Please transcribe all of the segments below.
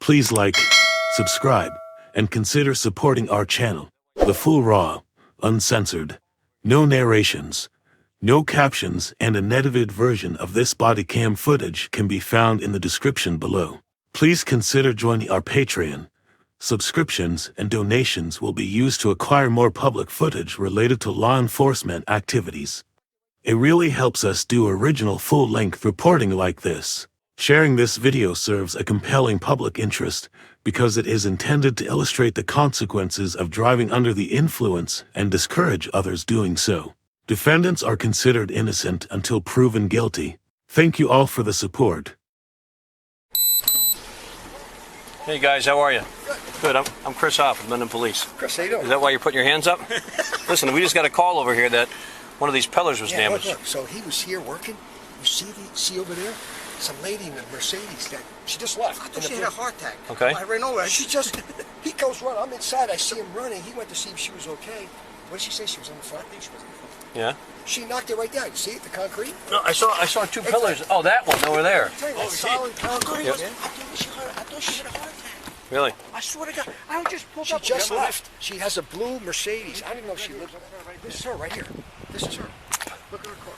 Please like, subscribe, and consider supporting our channel. The full raw, uncensored, no narrations, no captions, and an edited version of this body cam footage can be found in the description below. Please consider joining our Patreon. Subscriptions and donations will be used to acquire more public footage related to law enforcement activities. It really helps us do original full-length reporting like this. Sharing this video serves a compelling public interest because it is intended to illustrate the consequences of driving under the influence and discourage others doing so. Defendants are considered innocent until proven guilty. Thank you all for the support. Hey guys, how are you? Good. I'm Chris Hopf with Mendon Police. Chris, how you doing? Is that why you're putting your hands up? Listen, we just got a call over here that one of these pillars was damaged. Look. So he was here working. You see over there? Some lady in a Mercedes that she just left. I thought she had a heart attack. Okay. I ran over. He goes running. I'm inside. I see him running. He went to see if she was okay. What did she say? She was on the front? I think she was on the front. Yeah. She knocked it right down. You see it? The concrete? No, I saw two pillars. Oh, that one over there. Solid concrete. Yep. I thought she had a heart attack. Really? I swear to God, I just pulled up. She just left. She has a blue Mercedes. I didn't know she lived. This is her right here. This is her. Look at her car.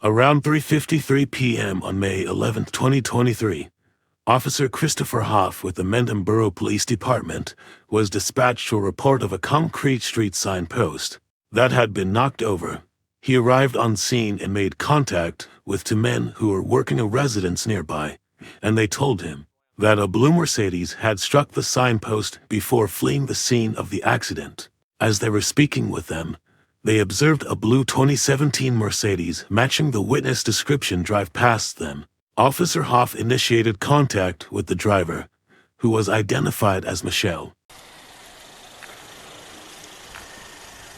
Around 3:53 p.m. on May 11, 2023, Officer Christopher Hopf with the Mendon Borough Police Department was dispatched to a report of a concrete street sign post that had been knocked over. He arrived on scene and made contact with two men who were working a residence nearby, and they told him that a blue Mercedes had struck the signpost before fleeing the scene of the accident. As they were speaking with them, they observed a blue 2017 Mercedes matching the witness description drive past them. Officer Hopf initiated contact with the driver, who was identified as Michele.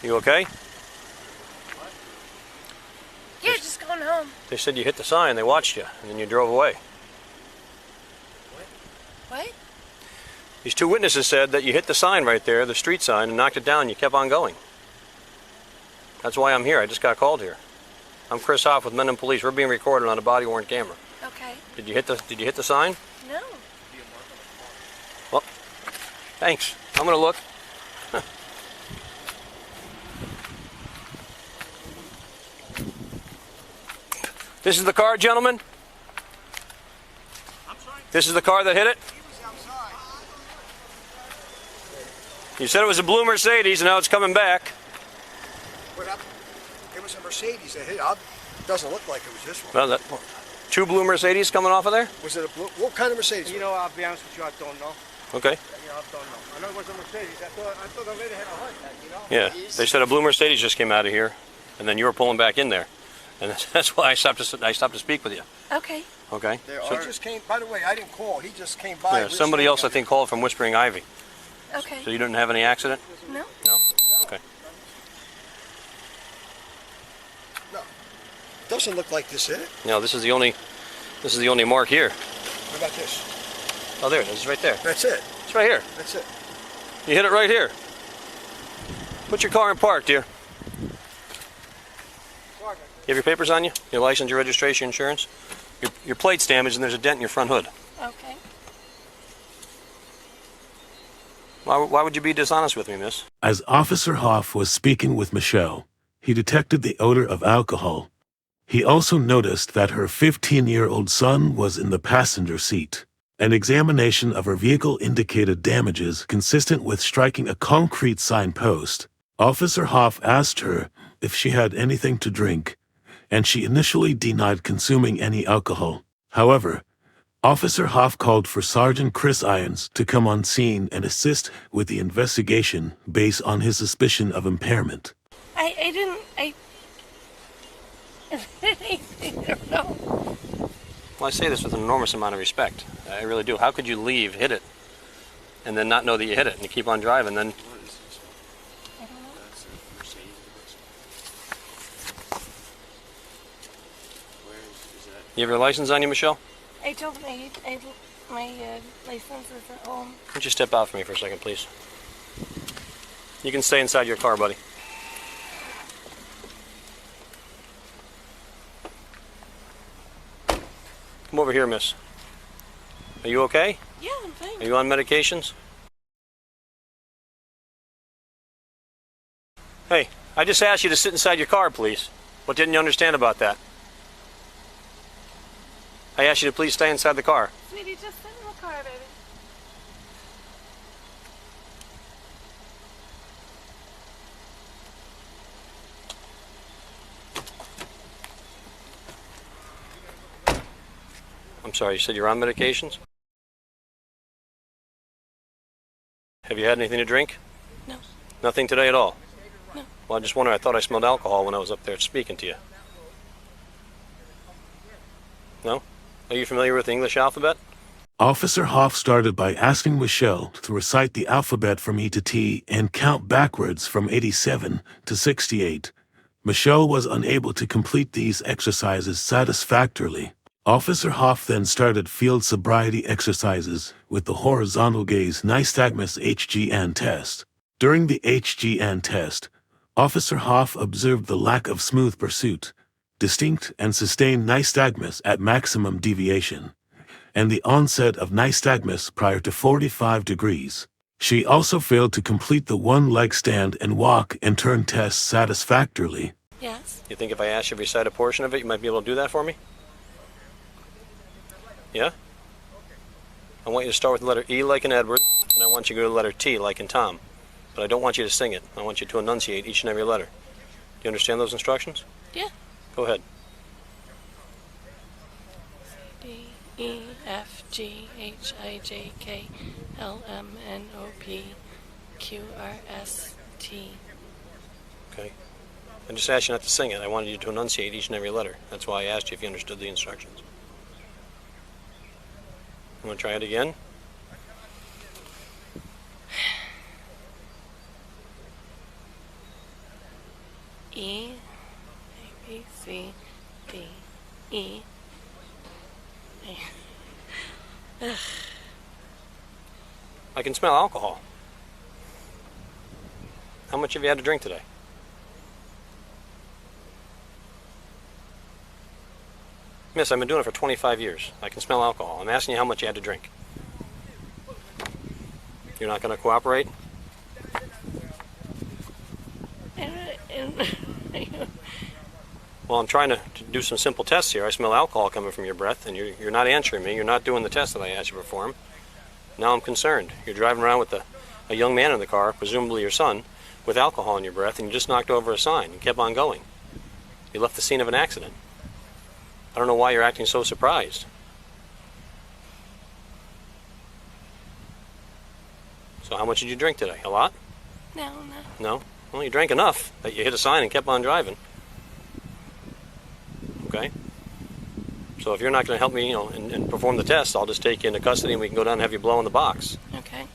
You okay? Yeah, just going home. They said you hit the sign, they watched you, and then you drove away. What? These two witnesses said that you hit the sign right there, the street sign, and knocked it down and you kept on going. That's why I'm here. I just got called here. I'm Chris Hopf with Mendon Police. We're being recorded on a body-worn camera. Okay. Did you hit the sign? No. Well, thanks. I'm gonna look. This is the car, gentlemen? I'm sorry? This is the car that hit it? He was outside. You said it was a blue Mercedes, and now it's coming back. What happened? It was a Mercedes that hit. It doesn't look like it was this one. Well, two blue Mercedes coming off of there? Was it a blue? What kind of Mercedes? You know, I'll be honest with you, I don't know. Okay. You know, I don't know. I know it was a Mercedes. I thought the lady had a heart attack, you know? Yeah. They said a blue Mercedes just came out of here, and then you were pulling back in there. And that's why I stopped to speak with you. Okay. Okay. He just came. By the way, I didn't call. He just came by. Yeah, somebody else I think called from Whispering Ivy. Okay. So you didn't have any accident? No. No? Okay. No. Doesn't look like this hit it. No, this is the only mark here. What about this? Oh, there it is, right there. That's it. It's right here. That's it. You hit it right here. Put your car in park, dear. You have your papers on you? Your license, your registration, insurance? Your plate's damaged and there's a dent in your front hood. Okay. Why would you be dishonest with me, miss? As Officer Hopf was speaking with Michele, he detected the odor of alcohol. He also noticed that her 15-year-old son was in the passenger seat. An examination of her vehicle indicated damages consistent with striking a concrete signpost. Officer Hopf asked her if she had anything to drink, and she initially denied consuming any alcohol. However, Officer Hopf called for Sergeant Chris Irons to come on scene and assist with the investigation based on his suspicion of impairment. I don't know. Well, I say this with an enormous amount of respect. I really do. How could you leave, hit it, and then not know that you hit it, and you keep on driving, then... You have your license on you, Michele? I don't. My license is at home. Why don't you step out for me for a second, please? You can stay inside your car, buddy. Come over here, miss. Are you okay? Yeah, I'm fine. Are you on medications? Hey, I just asked you to sit inside your car, please. What didn't you understand about that? I asked you to please stay inside the car. Sweetie, just sit in the car, baby. I'm sorry, you said you're on medications? Have you had anything to drink? No. Nothing today at all? No. Well, I just wondered, I thought I smelled alcohol when I was up there speaking to you. No? Are you familiar with the English alphabet? Officer Hopf started by asking Michele to recite the alphabet from E to T and count backwards from 87 to 68. Michele was unable to complete these exercises satisfactorily. Officer Hopf then started field sobriety exercises with the horizontal gaze nystagmus HGN test. During the HGN test, Officer Hopf observed the lack of smooth pursuit, distinct and sustained nystagmus at maximum deviation, and the onset of nystagmus prior to 45 degrees. She also failed to complete the one-leg stand and walk and turn tests satisfactorily. Yes. You think if I asked you to recite a portion of it, you might be able to do that for me? Yeah? I want you to start with the letter E like in Edward, and I want you to go to the letter T like in Tom. But I don't want you to sing it. I want you to enunciate each and every letter. Do you understand those instructions? Yeah. Go ahead. D, E, F, G, H, I, J, K, L, M, N, O, P, Q, R, S, T. Okay. I just asked you not to sing it. I wanted you to enunciate each and every letter. That's why I asked you if you understood the instructions. You want to try it again? E, A, B, C, D, E. A. Ugh. I can smell alcohol. How much have you had to drink today? Miss, I've been doing it for 25 years. I can smell alcohol. I'm asking you how much you had to drink. You're not going to cooperate? Well, I'm trying to do some simple tests here. I smell alcohol coming from your breath, and you're not answering me. You're not doing the test that I asked you to perform. Now I'm concerned. You're driving around with a young man in the car, presumably your son, with alcohol in your breath, and you just knocked over a sign and kept on going. You left the scene of an accident. I don't know why you're acting so surprised. So how much did you drink today? A lot? No. No? Well, you drank enough that you hit a sign and kept on driving. Okay? So if you're not going to help me, and perform the test, I'll just take you into custody and we can go down and have you blow in the box. Okay.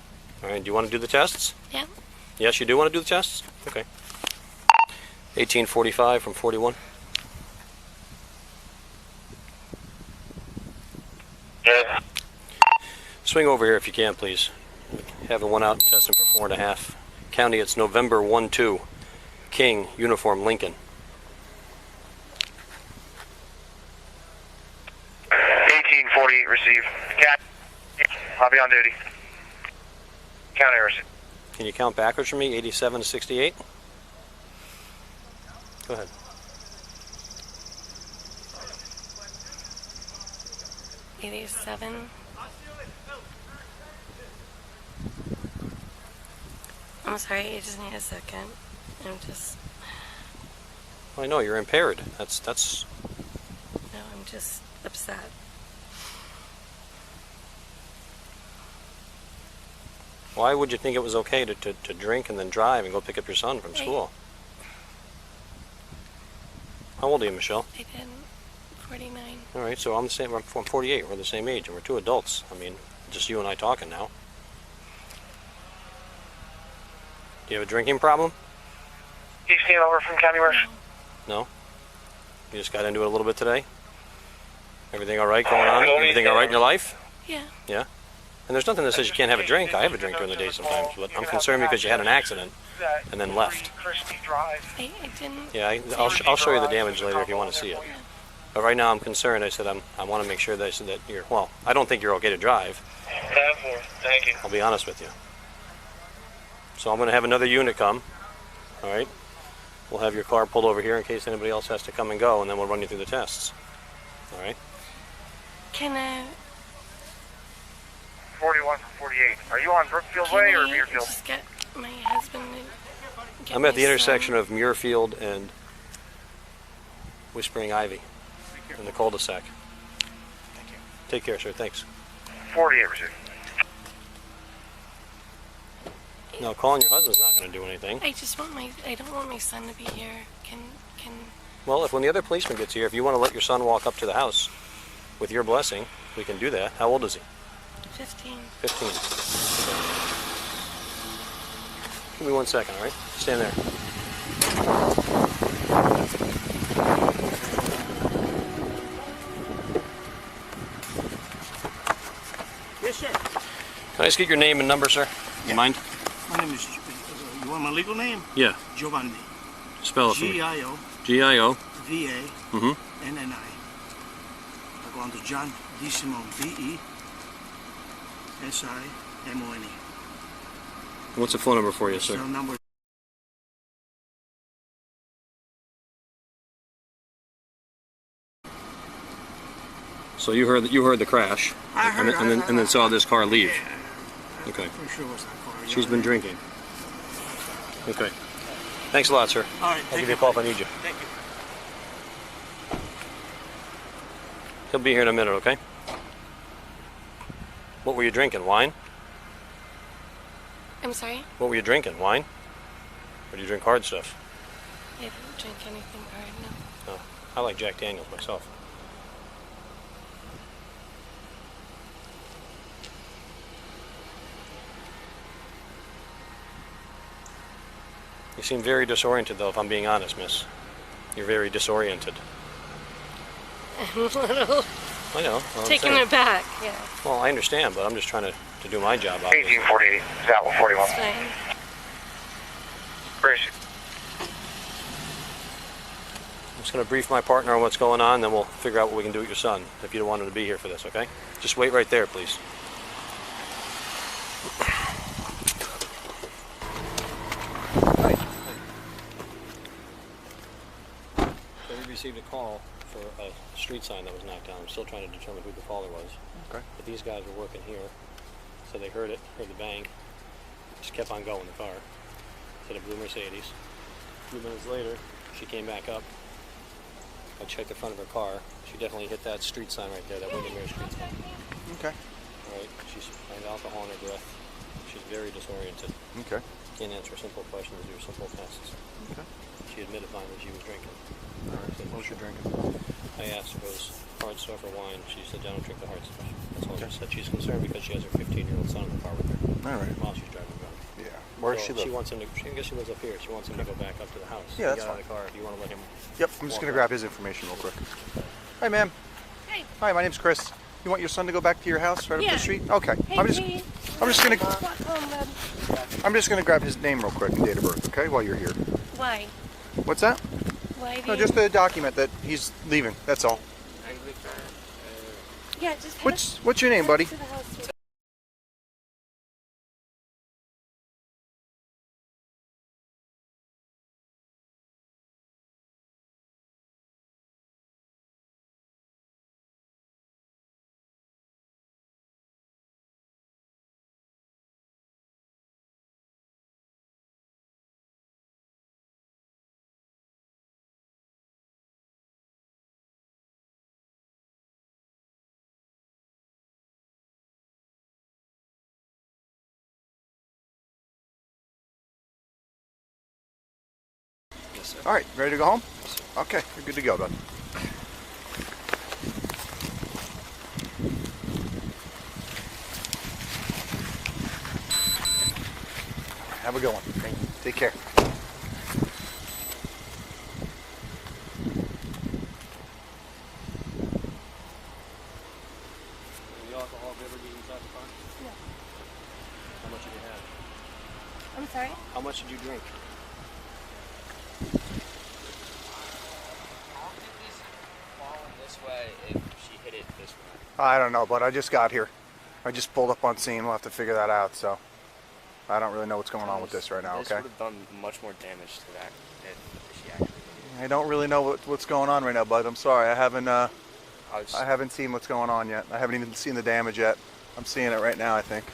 All right, do you want to do the tests? Yeah. Yes, you do want to do the tests? Okay. 1845 from 41. Yeah. Swing over here if you can, please. Having one out testing for 4.5. County, it's November 1-2. King, uniform, Lincoln. 1848 received. Cat. I'll be on duty. County receive. Can you count backwards for me, 87 to 68? Go ahead. '87. I'm sorry, you just need a second. I'm just... Well, I know, you're impaired. That's... No, I'm just upset. Why would you think it was okay to drink and then drive and go pick up your son from school? How old are you, Michelle? I didn't. 49. All right, so I'm the same. I'm 48. We're the same age, and we're two adults. I mean, just you and I talking now. Do you have a drinking problem? He's came over from County Marshal. No? You just got into it a little bit today? Everything all right going on? Everything all right in your life? Yeah. Yeah? And there's nothing that says you can't have a drink. I have a drink during the day sometimes, but I'm concerned because you had an accident and then left. Christie Drive. I didn't... Yeah, I'll show you the damage later if you want to see it. But right now I'm concerned. I said I want to make sure that you're, well, I don't think you're okay to drive. 10-4, thank you. I'll be honest with you. So I'm going to have another unit come. All right. We'll have your car pulled over here in case anybody else has to come and go, and then we'll run you through the tests. All right. Can I? 41 from 48. Are you on Brookfield Way or Muirfield? Just get my husband to get I'm at the my son. intersection of Muirfield and Whispering Ivy in the cul-de-sac. Thank you. Take care, sir. Thanks. 48 received. No, calling your husband's not going to do anything. I don't want my son to be here. Can Well, if when the other policeman gets here, if you want to let your son walk up to the house with your blessing, we can do that. How old is he? 15? 15. Give me 1 second, all right? Stand there. Yes, sir. Can I just get your name and number, sir? You mind? My name is, you want my legal name? Yeah. Giovanni. Spell it for me. G-I-O. G-I-O. V-A. N-N-I. I go on to John D. Simone. D-E. S-I-M-O-N-E. What's the phone number for you, sir? Cell number. So you heard the crash, I heard, and then saw this car leave. Okay. For sure was that car. She's been drinking. Okay. Thanks a lot, sir. All right. I'll give you a call if I need you. Thank you. He'll be here in a minute, okay? What were you drinking? Wine? I'm sorry? What were you drinking? Wine? Or do you drink hard stuff? I don't drink anything hard, no. Oh, I like Jack Daniels myself. You seem very disoriented, though, if I'm being honest, miss. You're very disoriented. I'm a little I know. taken aback, yeah. Well, I understand, but I'm just trying to do my job, obviously. 1848, is that 41? It's fine. Grace. I'm just going to brief my partner on what's going on, then we'll figure out what we can do with your son, if you don't want him to be here for this, okay? Just wait right there, please. So we received a call for a street sign that was knocked down. I'm still trying to determine who the caller was. Okay. But these guys were working here, so they heard the bang, just kept on going, the car. Said a blue Mercedes. A few minutes later, she came back up. I checked the front of her car. She definitely hit that street sign right there, that Windermere street sign. Okay. All right, she's had alcohol in her breath. She's very disoriented. Okay. Can't answer simple questions, do simple tests. Okay. She admitted finally she was drinking. All right. What was she drinking? I asked if it was hard stuff or wine. She said, I don't drink the hard stuff. That's all she said. She's concerned because she has her 15-year-old son in the car with her. All right. While she's driving around. Yeah. Where does So she live? wants him to, I guess she lives up here. She wants him to go back up to the house. Yeah, He that's got out of fine. the car. If you want to let him. Yep. I'm just walk gonna up. grab his information real quick. Hi, ma'am. Hey. Hi, my name's Chris. You want your son to go back to your house right up Yeah. the street? Okay. Hey, I'm just gonna Walk home, bud. I'm just gonna grab his name real quick and date of birth, okay? While you're here. Why? What's that? Why do No, you... just the document that he's leaving. That's all. Yeah, just head What's your name, buddy? to the house. All right. Ready to go home? Okay. You're good to go, bud. Have a good one. Take care. The alcohol beverages inside the car? No. How much did you have? I'm sorry? How much did you drink? way if she hit it this way? I don't know, but I just got here. I just pulled up on scene. We'll have to figure that out. So I don't really know what's going on with this right now. This Okay. would have done much more damage to that if she actually hit it. I don't really know what's going on right now, bud. I'm sorry. I haven't seen what's going on yet. I haven't even seen the damage yet. I'm seeing it right now, I think.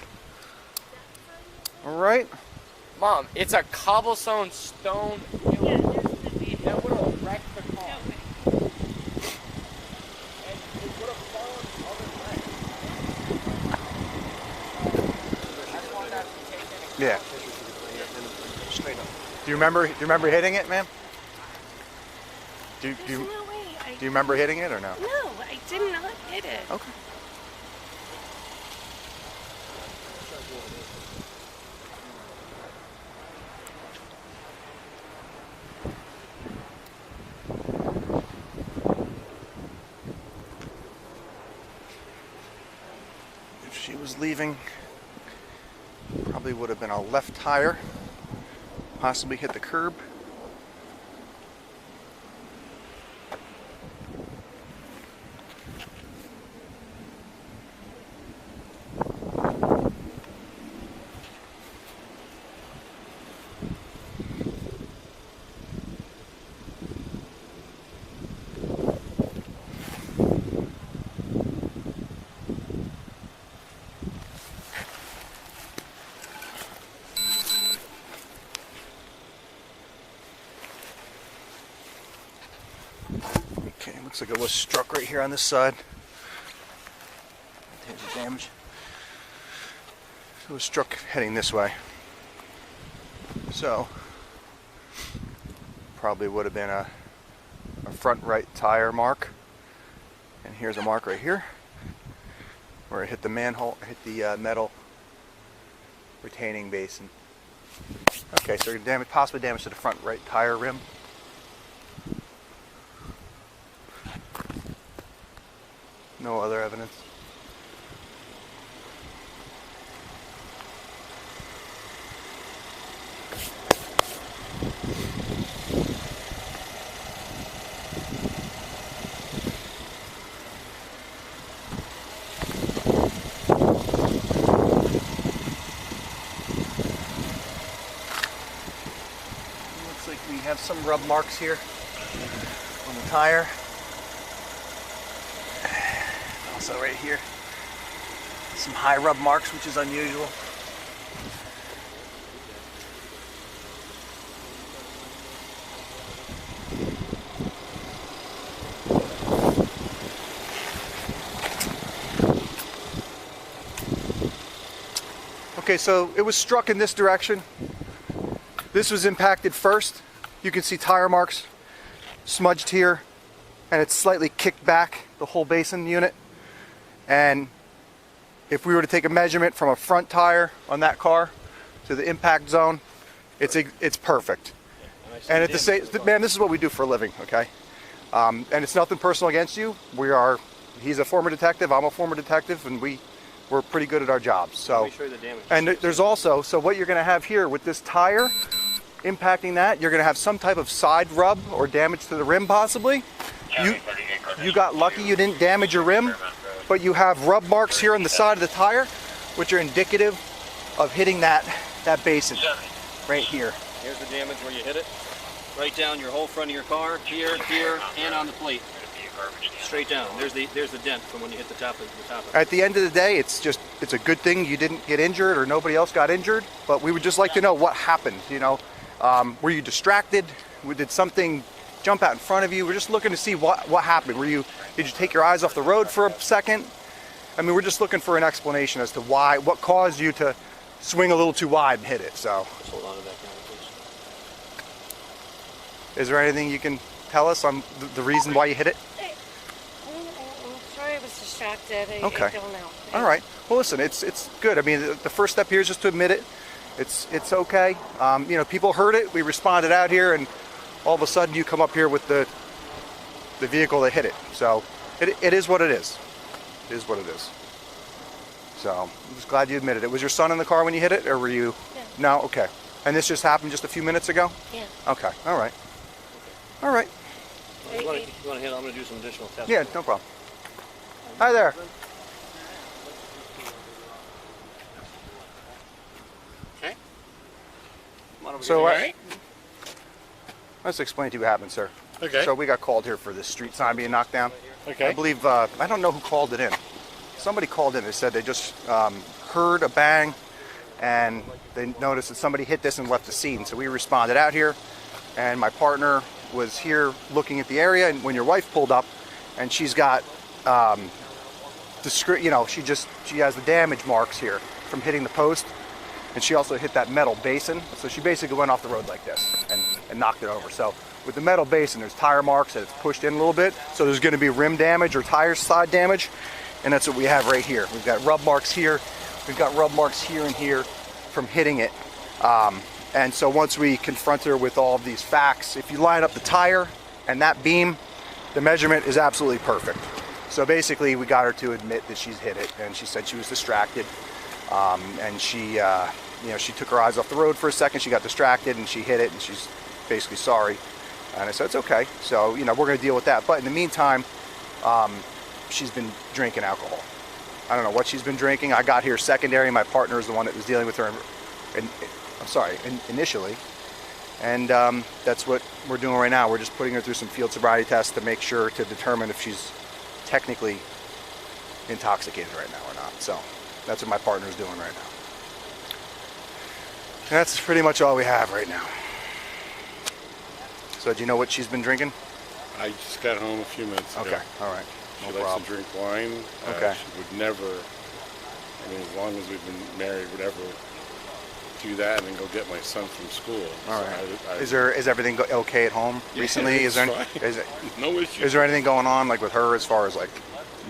All right. Mom, it's a cobblestone stone. That would have wrecked the car. And it would have fallen the other way. That's why that's taken. Yeah. Straight up. Do you remember hitting it, ma'am? Do There's you no way. do you remember hitting it or no? No, I did not hit it. Okay. If she was leaving, probably would have been a left tire, possibly hit the curb. Okay, looks like it was struck right here on this side. There's the damage. It was struck heading this way. So, probably would have been a front right tire mark. And here's a mark right here where it hit the manhole, hit the metal retaining basin. Okay, so damage, possibly damage to the front right tire rim. No other evidence. Looks like we have some rub marks here on the tire. Also right here, some high rub marks, which is unusual. Okay, so it was struck in this direction. This was impacted first. You can see tire marks smudged here, and it's slightly kicked back, the whole basin unit. And if we were to take a measurement from a front tire on that car to the impact zone, it's perfect. And at the same, man, this is what we do for a living, okay? And it's nothing personal against you. He's a former detective, I'm a former detective, and we're pretty good at our jobs. So, Let me show you the damage. and there's also, so what you're going to have here with this tire impacting that, you're going to have some type of side rub or damage to the rim possibly. You got lucky you didn't damage your rim, but you have rub marks here on the side of the tire, which are indicative of hitting that basin right here. Here's the damage where you hit it. Right down your whole front of your car, here, and on the plate. Straight down. There's the dent from when you hit the top of it. At the end of the day, it's a good thing you didn't get injured or nobody else got injured, but we would just like to know what happened, you know. Were you distracted? Did something jump out in front of you? We're just looking to see what happened. Did you take your eyes off the road for a second? I mean, we're just looking for an explanation as to what caused you to swing a little too wide and hit it. So, Just hold on to that camera, please. is there anything you can tell us on the reason why you hit it? I'm sorry I was distracted. I Okay. don't know. All right. Well, listen, it's good. I mean, the first step here is just to admit it. It's okay. You know, people heard it. We responded out here, and all of a sudden you come up here with the vehicle that hit it. So it is what it is. It is what it is. So I'm just glad you admitted it. Was your son in the car when you hit it, or were you? Yeah. No. Okay. And this just happened just a few minutes ago? Yeah. Okay. All right. All right. You want to handle? I'm going to do some additional tests. Yeah, no problem. Hi there. Okay. Come on over So, here. let's explain to you what happened, sir. Okay. So we got called here for this street sign being knocked down. Okay. I believe, I don't know who called it in. Somebody called in. They said they just heard a bang and they noticed that somebody hit this and left the scene. So we responded out here, and my partner was here looking at the area. And when your wife pulled up, and she's got, she has the damage marks here from hitting the post, and she also hit that metal basin. So she basically went off the road like this and knocked it over. So with the metal basin, there's tire marks that it's pushed in a little bit. So there's going to be rim damage or tire side damage, and that's what we have right here. We've got rub marks here. We've got rub marks here and here from hitting it. And so once we confront her with all of these facts, if you line up the tire and that beam, the measurement is absolutely perfect. So basically we got her to admit that she's hit it, and she said she was distracted. And she took her eyes off the road for a second. She got distracted and she hit it, and she's basically sorry. And I said, it's okay. So, we're going to deal with that. But in the meantime, she's been drinking alcohol. I don't know what she's been drinking. I got here secondary. My partner is the one that was dealing with her initially. And that's what we're doing right now. We're just putting her through some field sobriety tests to make sure to determine if she's technically intoxicated right now or not. So that's what my partner's doing right now. And that's pretty much all we have right now. So do you know what she's been drinking? I just got home a few minutes ago. Okay, all right. She No likes problem. to drink wine. Okay. She would never, as long as we've been married, would ever do that and then go get my son from school. All So right. Is everything okay at home recently? it's fine. No issues. Is there anything going on like with her as far as like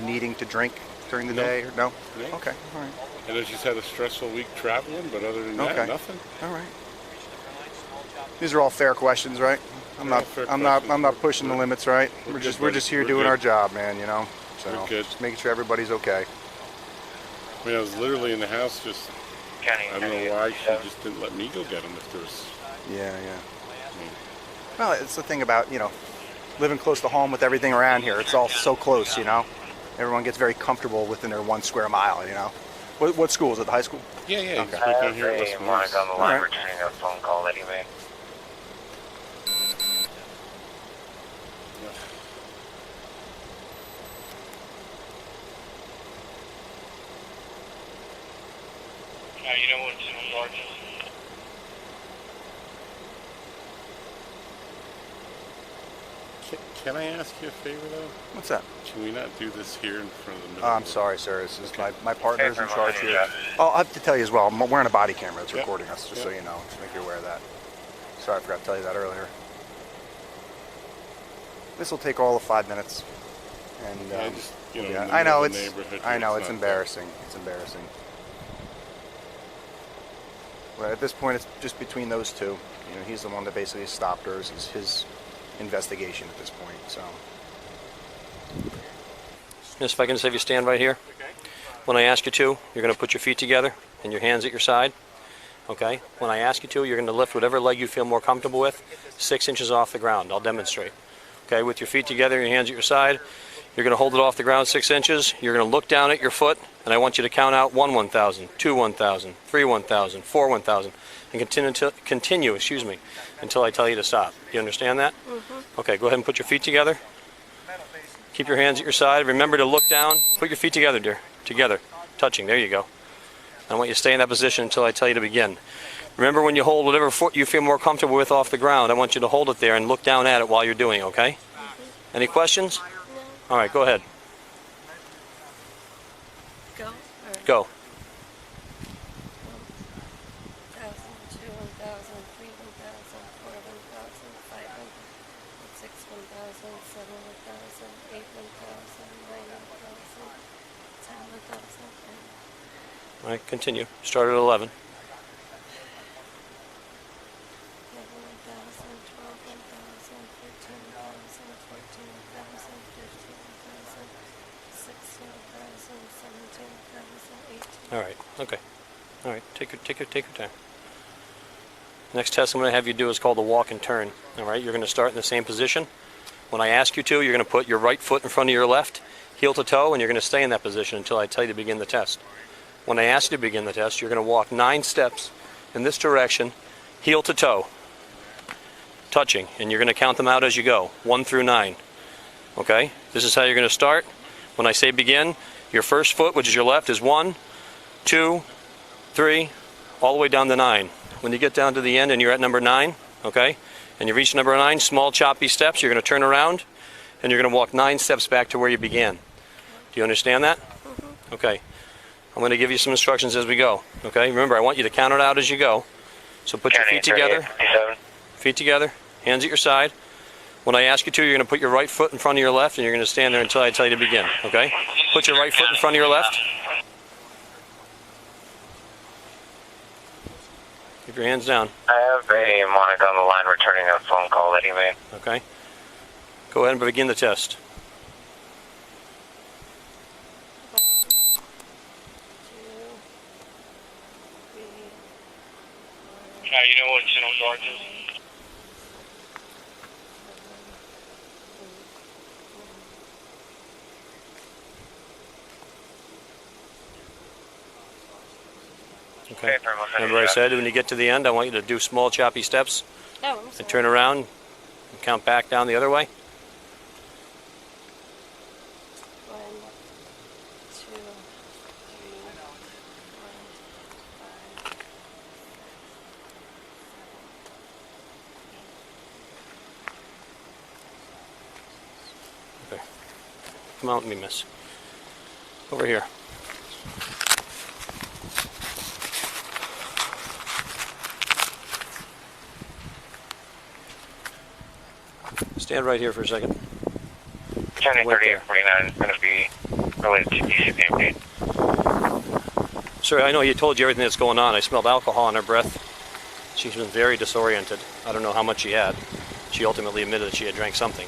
needing to drink during the No. day? Or no? No. Okay, all right. I know she's had a stressful week traveling, but other than Okay. that, nothing. All right. These are all fair questions, right? I'm They're not all fair I'm not questions. pushing the limits, right? We're We're good, just here buddy. doing We're our good. job, man, So We're good. just making sure everybody's okay. I was literally in the house just, County, I don't know why she just didn't let me go get him if there was, Yeah. I mean, Well, it's the thing about, living close to home with everything around here. It's all so close, Everyone gets very comfortable within their 1 square mile, What school is it? The high school? yeah, Okay. he's right down here at West Morris. on the line, All right. returning a phone call that he made. You know what's in charges? Can I ask you a favor though? What's that? Can we not do this here in front of the middle? I'm sorry, sir. This is my partner's in charge here. Yeah. Oh, I have to tell you as well. I'm wearing a body camera that's Yep. recording us, just so Yep. you know. Just make you aware of that. Sorry, I forgot to tell you that earlier. This will take all of 5 minutes. And I just, in the yeah, middle I know of the it's neighborhood I here, know it's it's not embarrassing. It's embarrassing. Well, at this point, it's just between those two. He's the one that basically stopped her. It's his investigation at this point. So. Just if I can just have you stand right here. When I ask you to, you're going to put your feet together and your hands at your side. Okay? When I ask you to, you're going to lift whatever leg you feel more comfortable with, 6 inches off the ground. I'll demonstrate. Okay? With your feet together and your hands at your side, you're going to hold it off the ground 6 inches. You're going to look down at your foot, and I want you to count out 1 1,000, 2 1,000, 3 1,000, 4 1,000, and continue until I tell you to stop. You understand that? Mm-hmm. Okay, go ahead and put your feet together. Keep your hands at your side. Remember to look down. Put your feet together, dear. Together. Touching. There you go. I want you to stay in that position until I tell you to begin. Remember, when you hold whatever foot you feel more comfortable with off the ground, I want you to hold it there and look down at it while you're doing it, okay? Mm-hmm. Any questions? No. All right, go ahead. Go. Or Go. 1,000, 2 1,000, 3 1,000, 4 1,000, 5 1,000, 6 1,000, 7 1,000, 8 1,000, 9 1,000, 10 1,000. All right, continue. Start at 11. 11 1,000, 12 1,000, 13 1,000, 14 1,000, 15 1,000, 16 1,000, 17 1,000, 18. All right. Okay. All right. Take your time. Next test I'm going to have you do is called the walk and turn. All right. You're going to start in the same position. When I ask you to, you're going to put your right foot in front of your left, heel to toe, and you're going to stay in that position until I tell you to begin the test. When I ask you to begin the test, you're going to walk 9 steps in this direction, heel to toe, touching, and you're going to count them out as you go, 1 through 9. Okay? This is how you're going to start. When I say begin, your first foot, which is your left, is 1, 2, 3, all the way down to 9. When you get down to the end and you're at number 9, okay, and you reach number 9, small choppy steps, you're going to turn around and you're going to walk 9 steps back to where you began. Do you understand that? Okay. I'm going to give you some instructions as we go. Okay? Remember, I want you to count it out as you go. So put your feet together. Feet together. Hands at your side. When I ask you to, you're going to put your right foot in front of your left and you're going to stand there until I tell you to begin. Okay? Put your right foot in front of your left. Keep your hands down. I have a Monica on the line returning a phone call that he made. Okay. Go ahead and begin the test. You know what UNCENSORED is? Okay. Remember I said when you get to the end, I want you to do small choppy steps Oh, I'm sorry. and turn around and count back down the other way. 1, 2, 3, 4, 5. Okay. Come out with me, miss. Over here. Stand right here for a second. County 3849 is going to be related to DCPMP. Sir, I know he told you everything that's going on. I smelled alcohol on her breath. She's been very disoriented. I don't know how much she had. She ultimately admitted that she had drank something.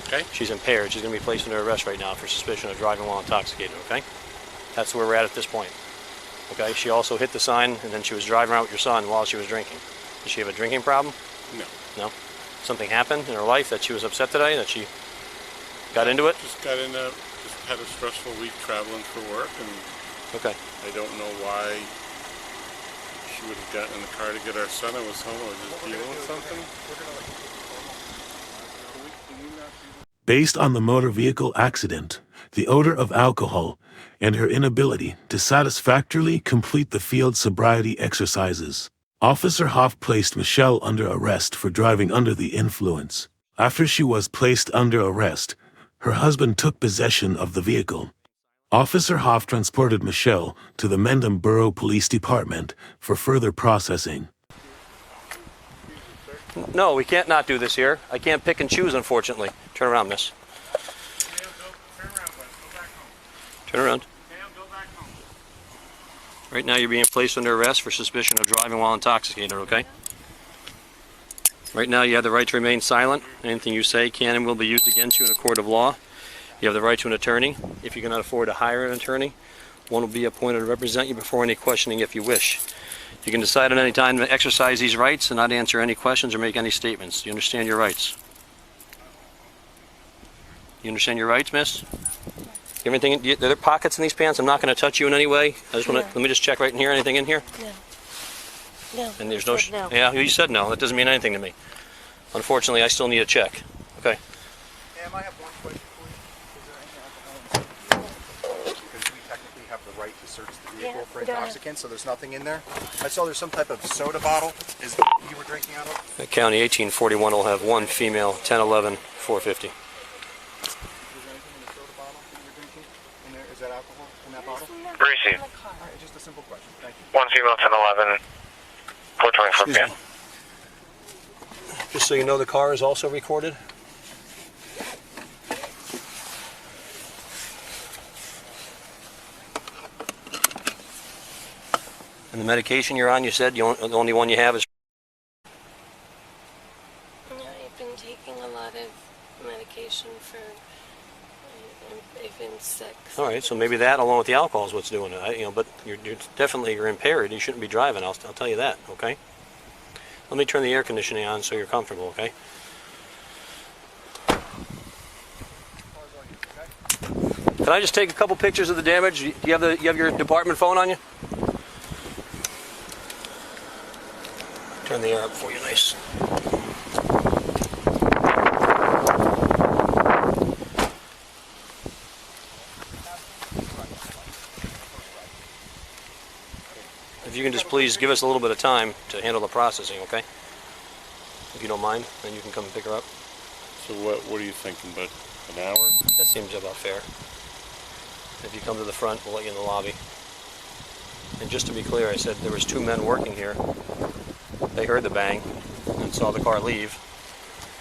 Okay. She's impaired. She's going to be placed under arrest right now for suspicion of driving while intoxicated, okay? That's where we're at this point. Okay? She also hit the sign, and then she was driving around with your son while she was drinking. Does she have a drinking problem? No. No? Something happened in her life that she was upset today, that she got into it? Just had a stressful week traveling for work, and Okay. I don't know why she would have gotten in the car to get our son. I was home. I was just dealing with something. Based on the motor vehicle accident, the odor of alcohol, and her inability to satisfactorily complete the field sobriety exercises, Officer Hopf placed Michele under arrest for driving under the influence. After she was placed under arrest, her husband took possession of the vehicle. Officer Hopf transported Michele to the Mendham Borough Police Department for further processing. No, we can't not do this here. I can't pick and choose, unfortunately. Turn around, miss. Turn around. Right now you're being placed under arrest for suspicion of driving while intoxicated, okay? Right now you have the right to remain silent. Anything you say can and will be used against you in a court of law. You have the right to an attorney. If you cannot afford to hire an attorney, one will be appointed to represent you before any questioning if you wish. You can decide at any time to exercise these rights and not answer any questions or make any statements. Do you understand your rights? You understand your rights, miss? Everything, are there pockets in these pants? I'm not going to touch you in any way. I just want to, let me just check right in here. Anything in here? No. No. And there's no, I said no. yeah, you said no. That doesn't mean anything to me. Unfortunately, I still need a check. Okay. Ma'am, I have one question for you. Is there any alcohol in the vehicle? Because we technically have the right to search the vehicle for go ahead. intoxicants, so there's nothing in there. I saw there's some type of soda bottle. Is you were drinking out of? County 1841 will have one female, 1011, 450. Is there anything in the soda bottle that you're drinking? In there, is that alcohol in that bottle? Receive. All right, just a simple question. Thank you. One female, 1011, 424 p.m. Just so you know, the car is also recorded. And the medication you're on, you said the only one you have is... No, I've been taking a lot of medication for. I've been sick. All right, so maybe that along with the alcohol is what's doing it. But you're definitely impaired. You shouldn't be driving. I'll tell you that. Okay. Let me turn the air conditioning on so you're comfortable. Okay. Can I just take a couple pictures of the damage? Do you have your department phone on you? Turn the air up for you, nice. If you can just please give us a little bit of time to handle the processing, okay? If you don't mind, then you can come and pick her up. So what are you thinking, about an hour? That seems about fair. If you come to the front, we'll let you in the lobby. And just to be clear, I said there was 2 men working here. They heard the bang and saw the car leave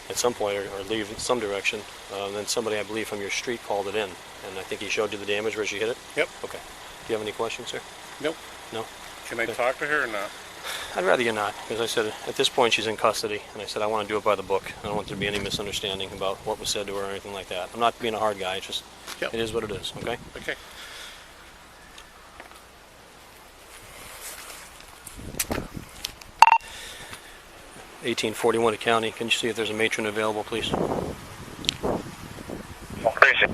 at some point, or leave in some direction. Then somebody, I believe, from your street called it in. And I think he showed you the damage where she hit it? Yep. Okay. Do you have any questions, sir? Nope. No? Can I talk to her or not? I'd rather you not, because I said at this point she's in custody, and I said I want to do it by the book. I don't want there to be any misunderstanding about what was said to her or anything like that. I'm not being a hard guy, it's just, Yep. It is what it is, okay? Okay. $18.41 a county. Can you see if there's a matron available, please? Crazy.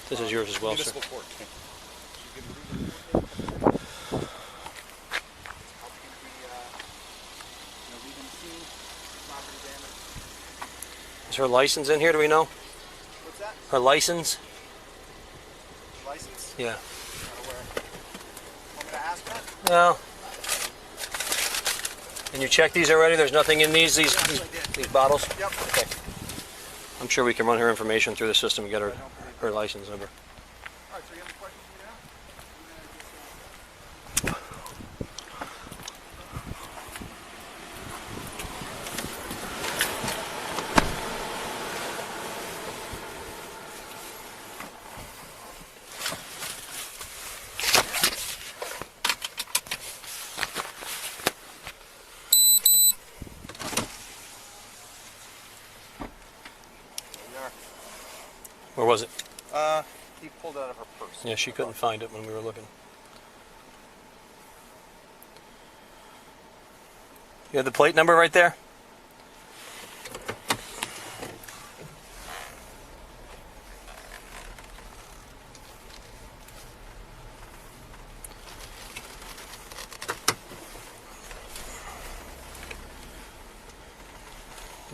This is yours as well, sir. Is her license in here, do we know? What's that? Her license? License? Yeah. Want me to ask that? No. And you checked these already? There's nothing in these bottles? Yep. Okay. I'm sure we can run her information through the system and get her license number. All right, so you have any questions for me now? Where was it? He pulled it out of her purse. Yeah, she couldn't find it when we were looking. You have the plate number right there?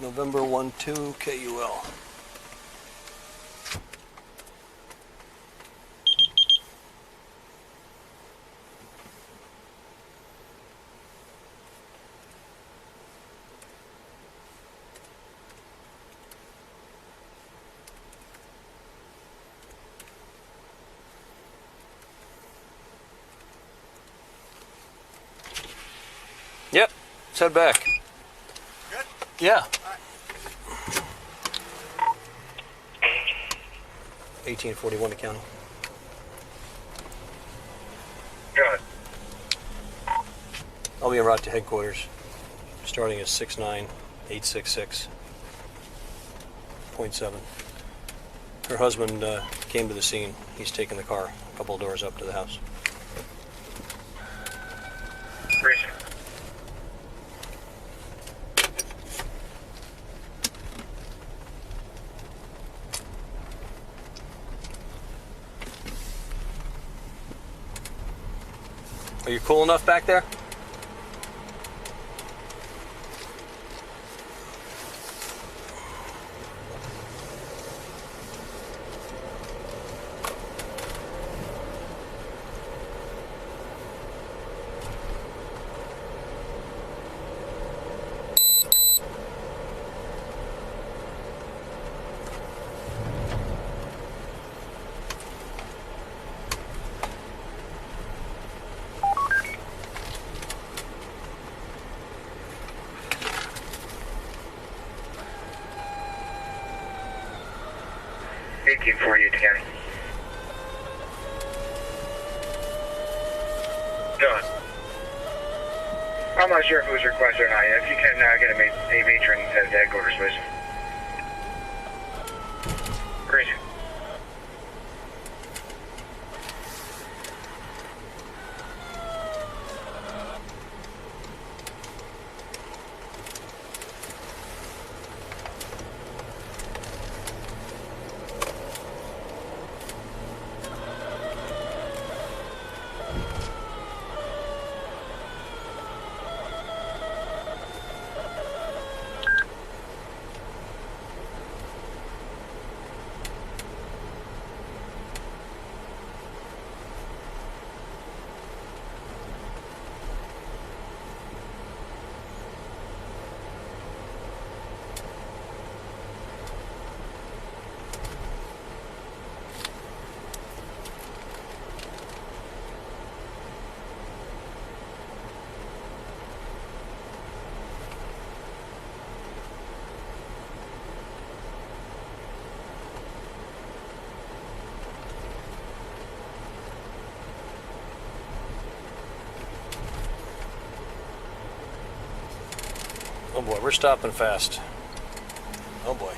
November 12 KUL. Yep, let's head back. Good? Yeah. 1841 to county. Good. I'll be en route to headquarters, starting at 69866.7. Her husband came to the scene. He's taking the car a couple of doors up to the house. Appreciate it. Are you cool enough back there? For you, Danny. Done. I'm not sure if it was requested or not yet. If you can get a matron at the headquarters, please. Great. Oh boy, we're stopping fast. Oh boy.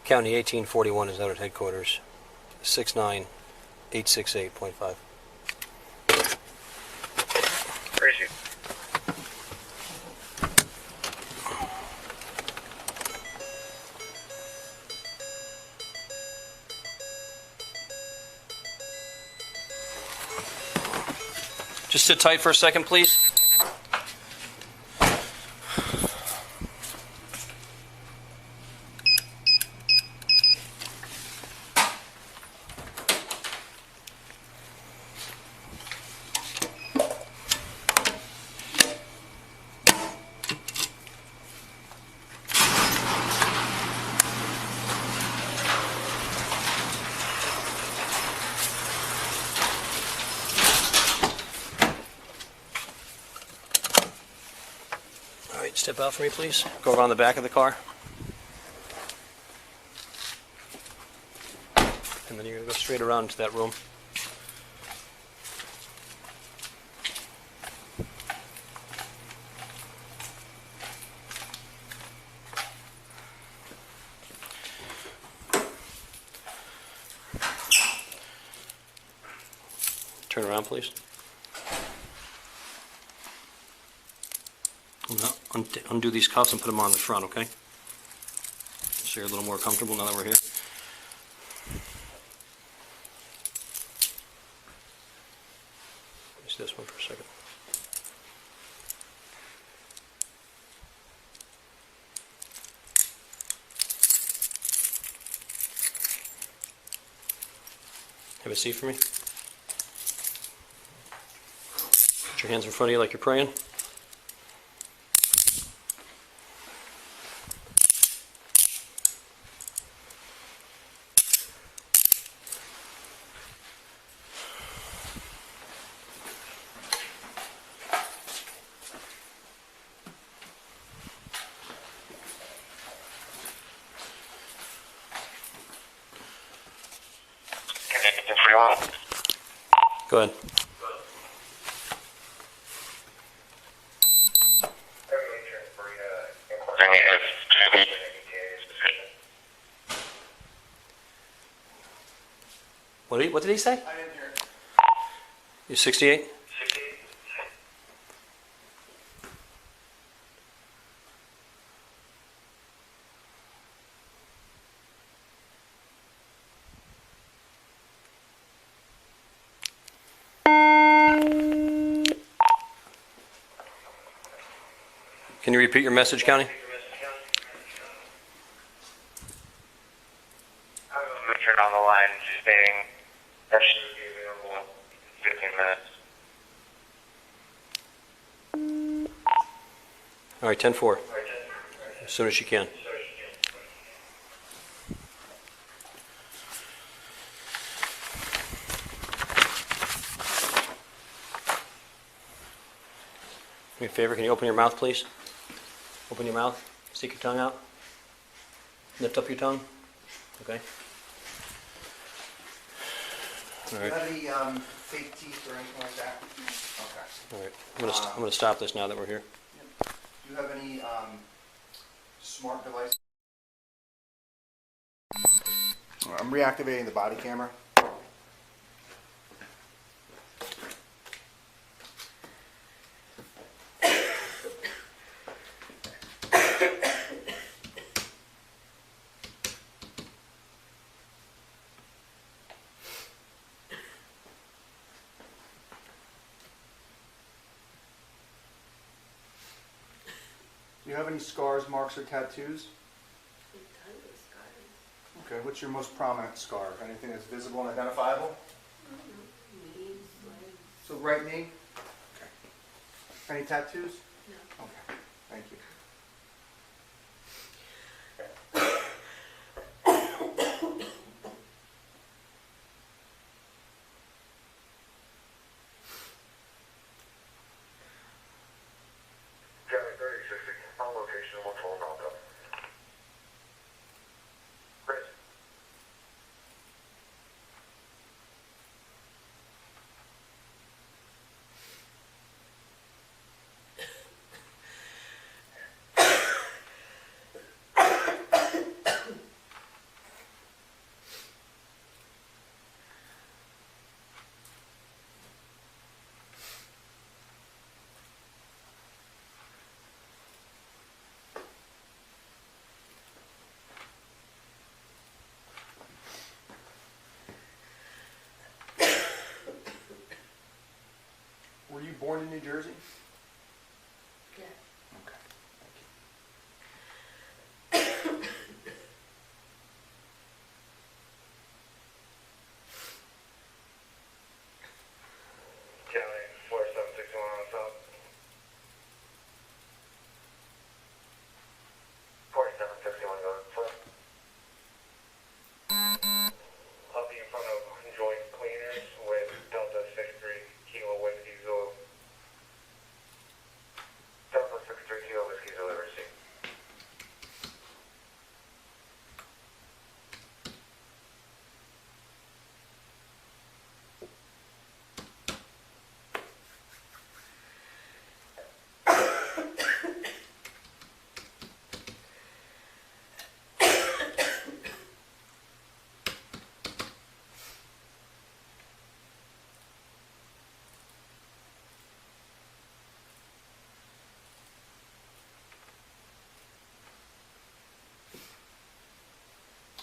County 1841 is out at headquarters. 69868.5. Appreciate it. Just sit tight for a second, please. All right, step out for me, please. Go around the back of the car. And then you're going to go straight around into that room. Turn around, please. Now, undo these cuffs and put them on the front, okay? So you're a little more comfortable now that we're here. Let me see this one for a second. Have a seat for me. Put your hands in front of you like you're praying. Go ahead. What did he say? I didn't hear it. You're 68? Can you repeat your message, County? Richard on the line, just stating that she would be available in 15 minutes. All right, 10-4. As soon as you can. Do me a favor, can you open your mouth, please? Open your mouth, stick your tongue out. Lift up your tongue. Okay. All right. Do you have any fake teeth or anything like that? Okay. All right. I'm gonna stop this now that we're here. Do you have any smart device? I'm reactivating the body camera. Do you have any scars, marks, or tattoos? Okay, what's your most prominent scar? Anything that's visible and identifiable? So right knee? Okay. Any tattoos? No. Okay, thank you. Were you born in New Jersey? Yeah. Okay. County 4761 on top. 4761 going for. I'll be in front of joint cleaners with Delta 63 Kilo Whiskey Zulu. Delta 63 Kilo Whiskey Zulu receipt.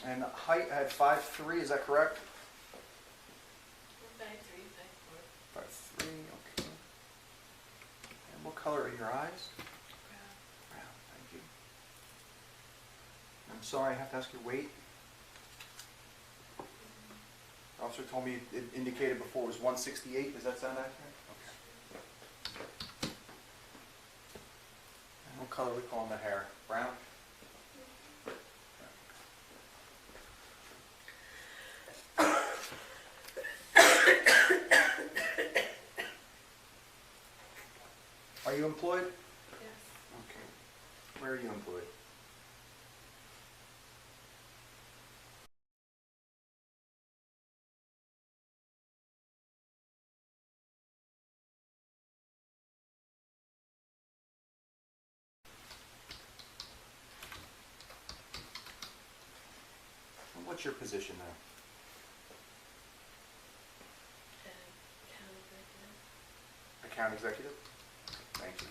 And height at 5'3", is that correct? 5'3", 5'4". 5'3", okay. And what color are your eyes? Brown, thank you. I'm sorry, I have to ask your weight. About officer told me it indicated before was 168. Does that sound accurate? Okay. And what color are we calling the hair? Brown? Are you employed? Yes. Okay. Where are you employed? What's your position there? County executive. Account executive? Thank you.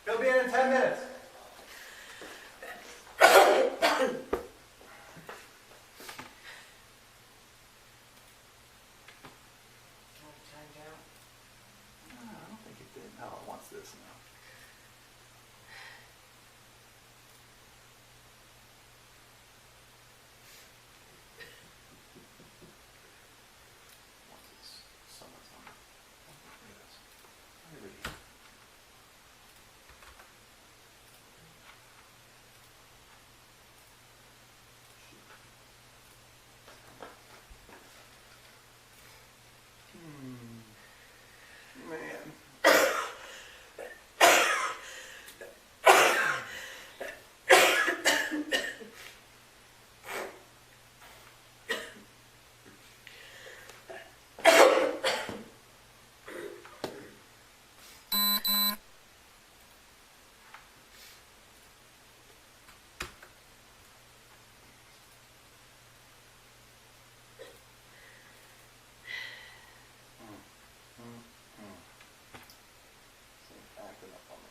He'll be in 10 minutes. No, I don't think it did. No, it wants this now. Man. Acting up on me.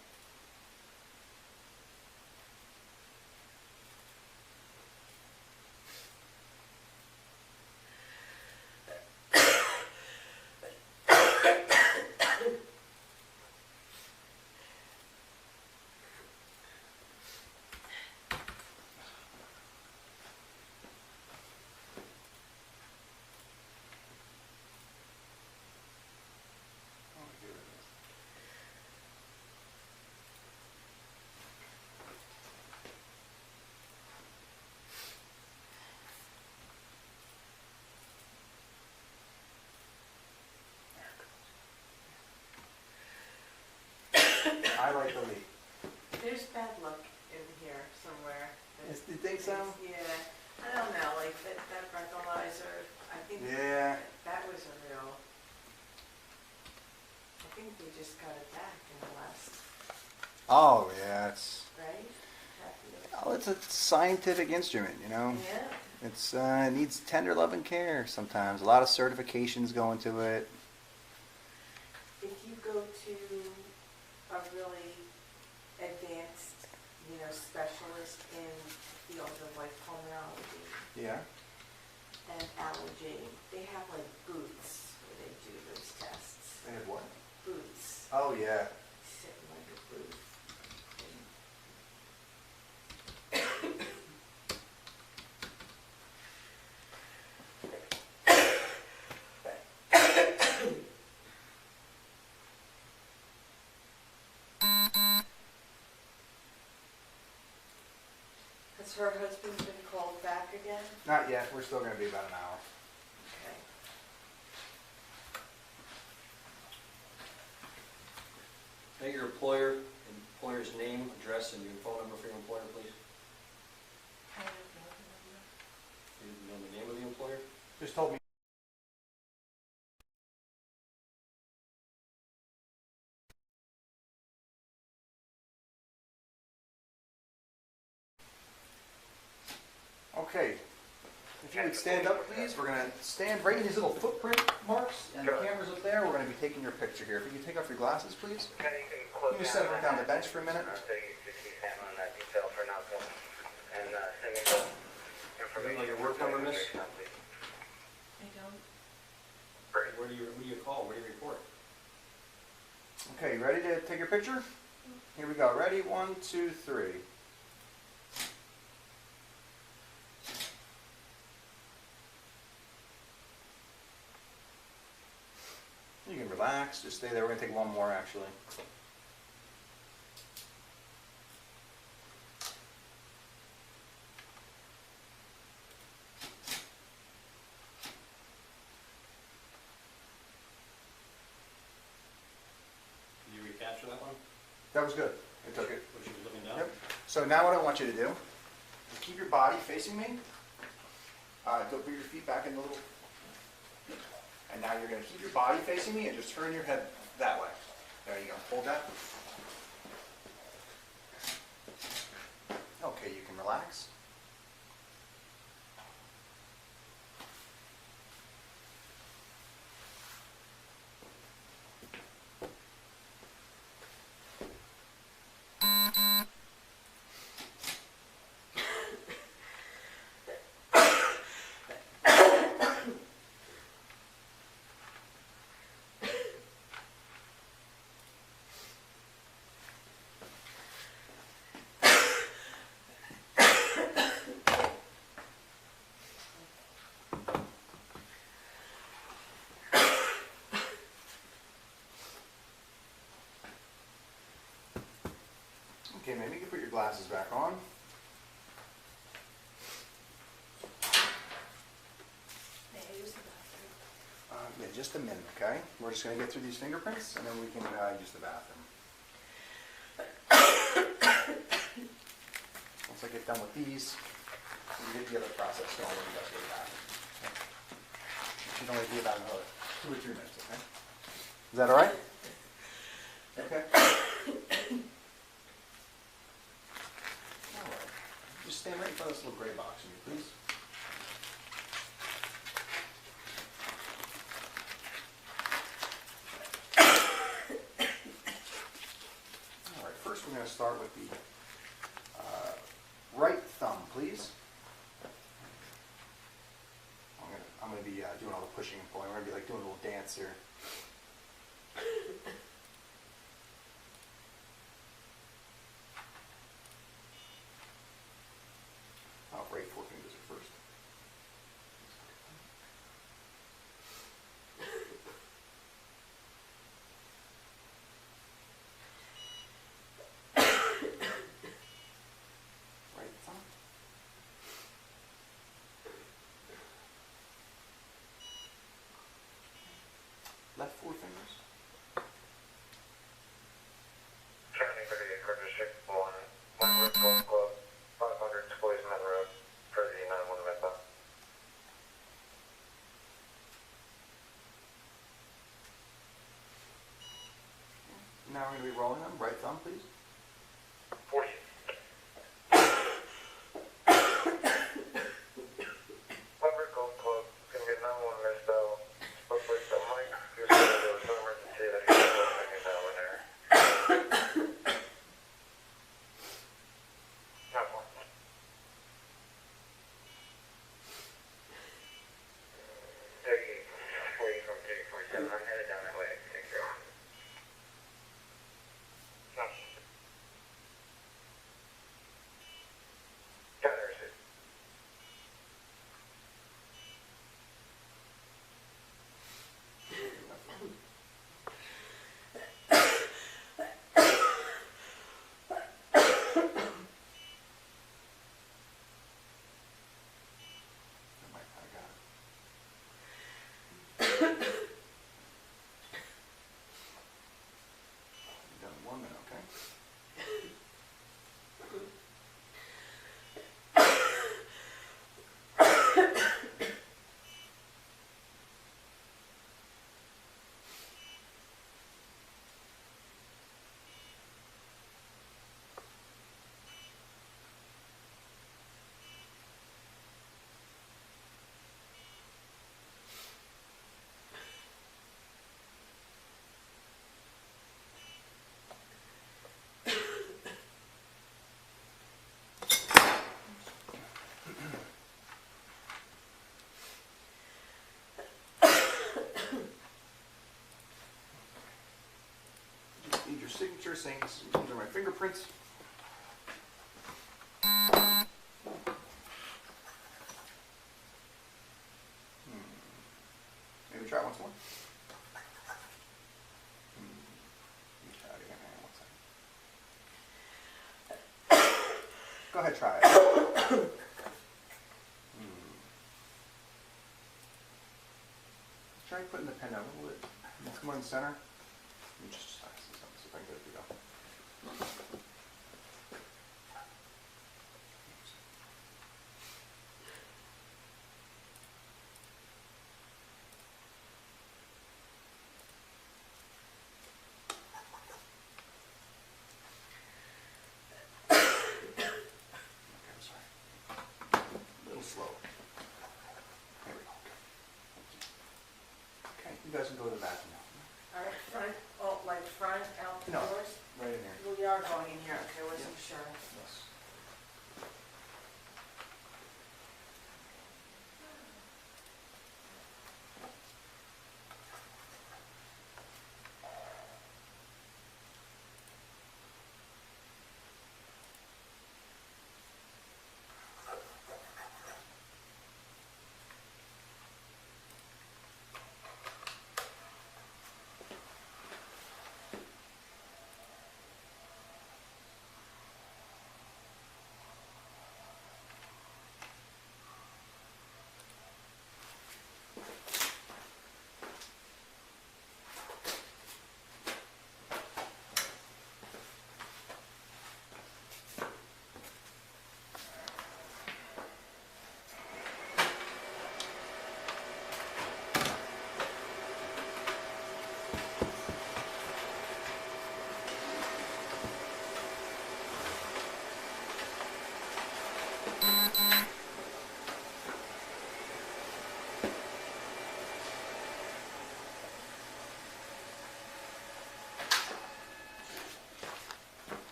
I like the lead. There's bad luck in here somewhere. You think so? Yeah. I don't know, like that breathalyzer, I think Yeah. that was a real, I think we just got it back in the last, Oh, yeah, it's... right? Oh, it's a scientific instrument, you know? Yeah. It's it needs tender love and care sometimes. A lot of certifications go into it. If you go to a really advanced, specialist in the field of like pulmonology Yeah. and allergy, they have like booths where they do those tests. They have what? Booths. Oh, yeah. Sit in like a booth. Has her husband been called back again? Not yet. We're still going to be about an hour. Okay. State your employer's name, address, and your phone number for your employer, please. I don't know the number. You know the name of the employer? Just told me. Okay. If you would stand up, please. We're going to stand right in these little footprint marks, and the camera's up there. We're going to be taking your picture here. If you could take off your glasses, please. Okay, you can close You can just set it right down the bench for a minute. So you just keep handling that detail for now, Bill. And send me the information. Like your work number, miss? I don't. Where do you call? Where do you report? Okay, you ready to take your picture? Here we go. Ready? 1, 2, 3. You can relax. Just stay there. We're going to take one more, actually. Did you recapture that one? That was good. I took it. What she was looking down? Yep. So now what I want you to do is keep your body facing me. Don't put your feet back in the little... And now you're going to keep your body facing me and just turn your head that way. There you go. Hold that. Okay, you can relax. Okay, maybe you can put your glasses back on. May I use the bathroom? Yeah, just a minute, okay? We're just going to get through these fingerprints, and then we can use the bathroom. Once I get done with these, we get the other process going when you guys go to the bathroom. It should only be about another 2 or 3 minutes, okay? Is that all right? Okay. All right. Just stand right in front of this little gray box, will you please? All right. First, we're going to start with the right thumb, please. I'm going to be doing all the pushing and pulling. We're going to be like doing a little dance here. Right forefingers are first. Right thumb. Left four fingers. County Video District 1, Wentworth Golf Club, 500 Policeman Road, for the 911 method. Now we're going to be rolling them. Right thumb, please. 40. Wentworth Golf Club, going to get 911 missed though. Hopefully the mic, you're going to do a summer to see that you're going down in there. Not one. Where you from? 347. I'm headed down that way. Take care. No. Got her, sis. I got it. You're done in 1 minute, okay? Just need your signature saying these are my fingerprints. Maybe try it once more. Let me try it again. Hang on 1 second. Go ahead, try it. Try putting the pen out a little bit. Let's come on in the center. Let me just see if I can get it to go. Slow. There we go. Okay, you guys can go to the bathroom now. All right, front, oh, like front, out the No. doors? Right in here. We are going in here, okay, wasn't sure. Yes.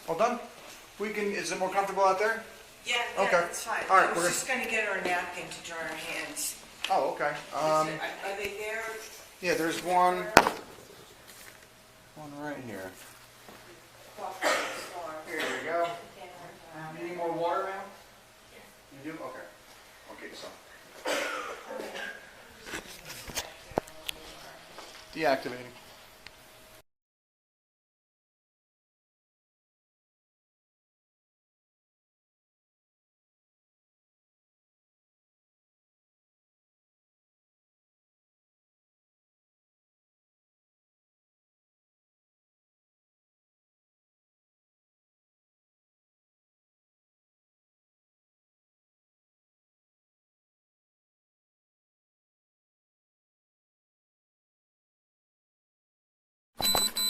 All done? Is it more comfortable out there? Yeah, Okay. that's fine. All right, I was we're just gonna get her a napkin to dry her hands. Oh, okay. Are they there? Yeah, there's one right here. Here we go. You need more water, ma'am? You do? Okay. I'll get you some. Deactivating.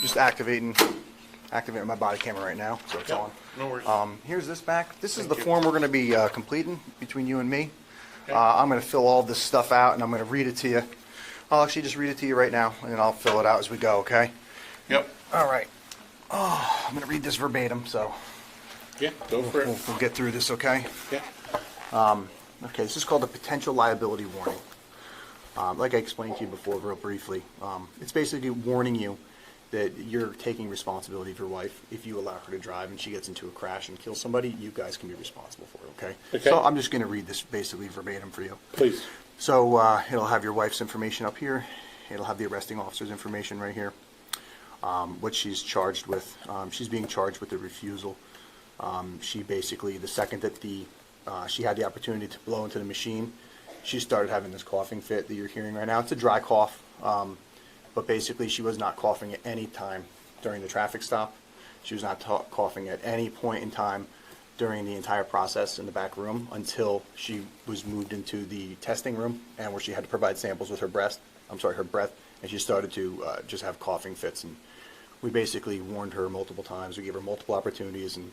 Just activating my body camera right now, so it's on. No worries. Here's this back. This is Thank the you. form we're going to be completing between you and me. I'm going to fill all this stuff out, and I'm going to read it to you. I'll actually just read it to you right now, and then I'll fill it out as we go, okay? Yep. All right. Oh, I'm going to read this verbatim, so Yeah, go for it. we'll get through this, okay? Yeah. Okay, this is called a potential liability warning. Like I explained to you before real briefly, it's basically warning you that you're taking responsibility of your wife. If you allow her to drive and she gets into a crash and kills somebody, you guys can be responsible for it, okay? Okay. So I'm just going to read this basically verbatim for you. Please. So it'll have your wife's information up here. It'll have the arresting officer's information right here. What she's charged with. She's being charged with the refusal. She basically, the second that she had the opportunity to blow into the machine, she started having this coughing fit that you're hearing right now. It's a dry cough, but basically she was not coughing at any time during the traffic stop. She was not coughing at any point in time during the entire process in the back room until she was moved into the testing room and where she had to provide samples with her breath, and she started to just have coughing fits. And we basically warned her multiple times. We gave her multiple opportunities, and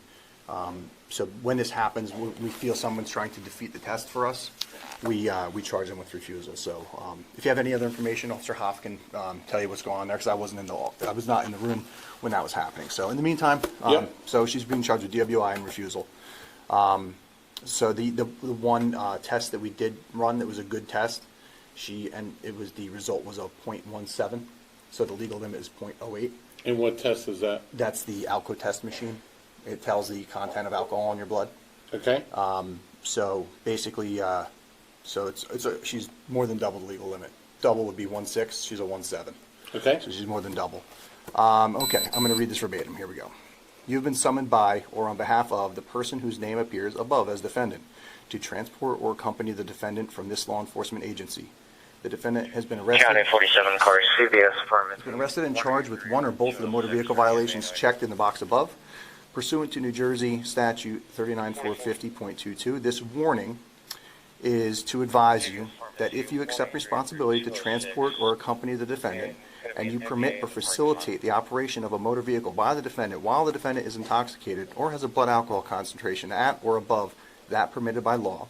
so when this happens, we feel someone's trying to defeat the test for us, we charge them with refusal. So if you have any other information, Officer Hopf can tell you what's going on there, because I was not in the room when that was happening. So in the meantime, so she's being charged with DWI and refusal. So the one test that we did run that was a good test, the result was a 0.17, so the legal limit is 0.08. And what test is that? That's the alco test machine. It tells the content of alcohol in your blood. Okay. So basically, she's more than double the legal limit. Double would be 1.6. She's a 1.7. Okay. So she's more than double. Okay, I'm going to read this verbatim. Here we go. You've been summoned by or on behalf of the person whose name appears above as defendant to transport or accompany the defendant from this law enforcement agency. The defendant has been arrested. County 47 cars, CBS Department. Has been arrested and charged with one or both of the motor vehicle violations checked in the box above. Pursuant to New Jersey Statute 39450.22, this warning is to advise you that if you accept responsibility to transport or accompany the defendant, and you permit or facilitate the operation of a motor vehicle by the defendant while the defendant is intoxicated or has a blood alcohol concentration at or above that permitted by law,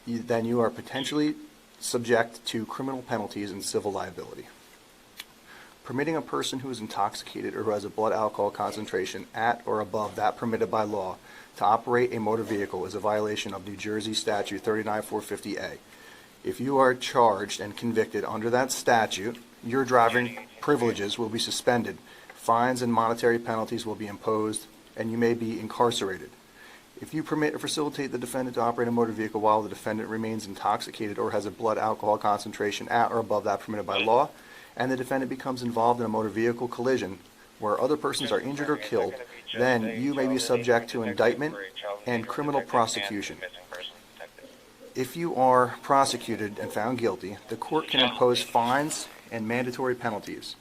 then you are potentially subject to criminal penalties and civil liability. Permitting a person who is intoxicated or who has a blood alcohol concentration at or above that permitted by law to operate a motor vehicle is a violation of New Jersey Statute 39450A. If you are charged and convicted under that statute, your driving privileges will be suspended, fines and monetary penalties will be imposed, and you may be incarcerated. If you permit or facilitate the defendant to operate a motor vehicle while the defendant remains intoxicated or has a blood alcohol concentration at or above that permitted by law, and the defendant becomes involved in a motor vehicle collision where other persons are injured or killed, then you may be subject to indictment and criminal prosecution. If you are prosecuted and found guilty, the court can impose fines and mandatory penalties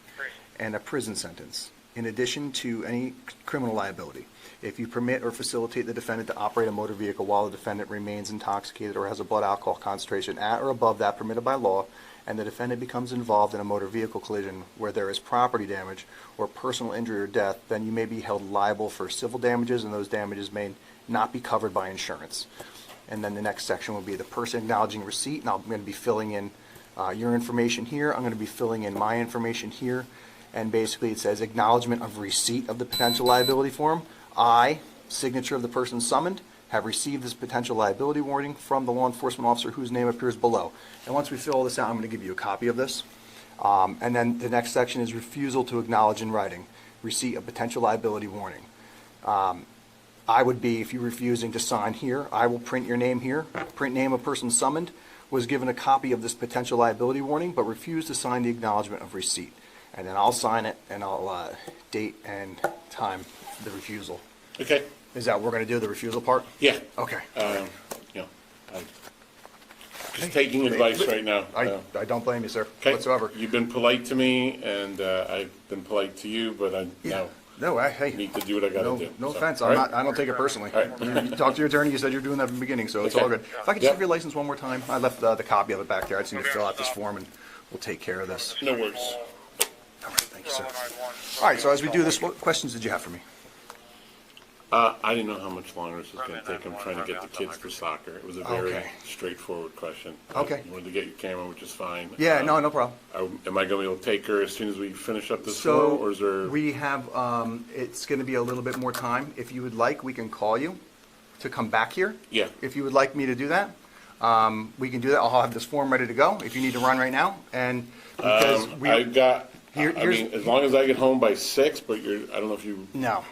and a prison sentence, in addition to any criminal liability. If you permit or facilitate the defendant to operate a motor vehicle while the defendant remains intoxicated or has a blood alcohol concentration at or above that permitted by law, and the defendant becomes involved in a motor vehicle collision where there is property damage or personal injury or death, then you may be held liable for civil damages, and those damages may not be covered by insurance. And then the next section will be the person acknowledging receipt, and I'm going to be filling in your information here. I'm going to be filling in my information here. And basically it says acknowledgement of receipt of the potential liability form. I, signature of the person summoned, have received this potential liability warning from the law enforcement officer whose name appears below. And once we fill all this out, I'm going to give you a copy of this. And then the next section is refusal to acknowledge in writing receipt of potential liability warning. I would be, if you're refusing to sign here, I will print your name here, print name of person summoned, was given a copy of this potential liability warning, but refused to sign the acknowledgement of receipt. And then I'll sign it, and I'll date and time the refusal. Okay. Is that what we're going to do, the refusal part? Yeah. Okay. You know, I'm just taking advice right now. I don't blame you, sir, Okay. whatsoever. You've been polite to me, and I've been polite to you, but I now No, hey, need to do what I got to do. no So, offense. all I'm right? not. I don't take it personally. All right. You talked to your attorney. You said you're doing that from the beginning, so it's Okay. all good. If I could just Yep. have your license one more time. I left the copy of it back there. I just need to fill out this form, and we'll take care of this. No worries. All right, thank you, sir. All right. So as we do this, what questions did you have for me? I didn't know how much longer this was going to take. I'm trying to get the kids for soccer. It was a very Okay. straightforward question. Okay. You wanted to get your camera, which is fine. Yeah. No problem. Am I going to be able to take her as soon as we finish up this So floor, or is there? we have. It's going to be a little bit more time. If you would like, we can call you to come back here. Yeah. If you would like me to do that, we can do that. I'll have this form ready to go. If you need to run right now, and because I've got. Here- I here's- mean, as long as I get home by 6, but I don't know if you. no.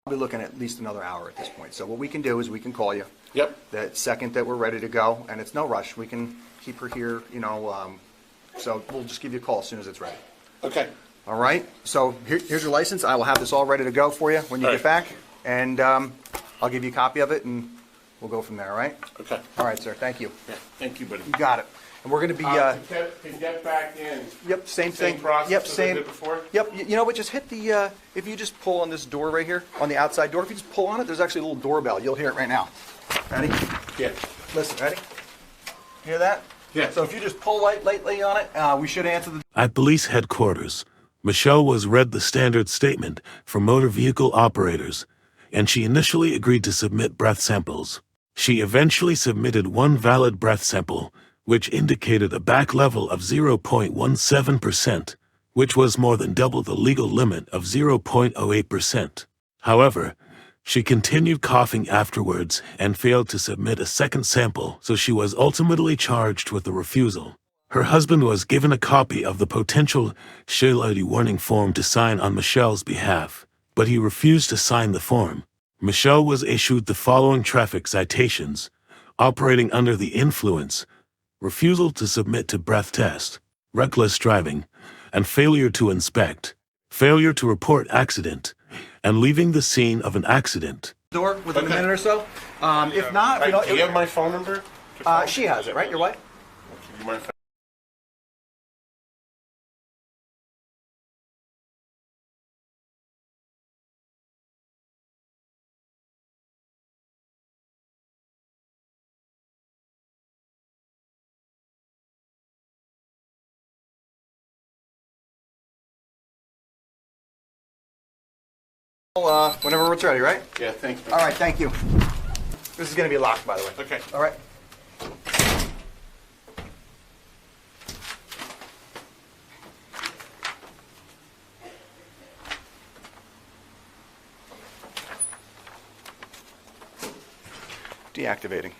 I'll be looking at least another hour at this point. So what we can do is we can call you. Yep. The second that we're ready to go, and it's no rush. We can keep her here, so we'll just give you a call as soon as it's ready. Okay. All right? So here's your license. I will have this all ready to go for you when you All get right. back, and I'll give you a copy of it, and we'll go from there, all right? Okay. All right, sir. Thank you. Yeah. Thank you, buddy. You got it. And we're going to be, To get back in. yep, same thing. process Yep, as I same. did before? Yep, you know what, just hit the, if you just pull on this door right here, on the outside door, if you just pull on it, there's actually a little doorbell. You'll hear it right now. Ready? Yeah. Listen, ready? Hear that? Yeah. So if you just pull lightly on it, we should answer the... At police headquarters, Michele was read the standard statement for motor vehicle operators, and she initially agreed to submit breath samples. She eventually submitted one valid breath sample, which indicated a back level of 0.17%, which was more than double the legal limit of 0.08%. However, she continued coughing afterwards and failed to submit a second sample, so she was ultimately charged with the refusal. Her husband was given a copy of the potential liability warning form to sign on Michele's behalf, but he refused to sign the form. Michele was issued the following traffic citations: operating under the influence, refusal to submit to breath test, reckless driving, and failure to inspect, failure to report accident, and leaving the scene of an accident. Door within a Okay. minute or so. If not, if we don't... Do you have my phone number? to call? she has it, right? Your wife? You mind if Whenever it's ready, right? Yeah, thanks. All right, thank you. This is going to be locked, by the way. Okay. All right. Deactivating.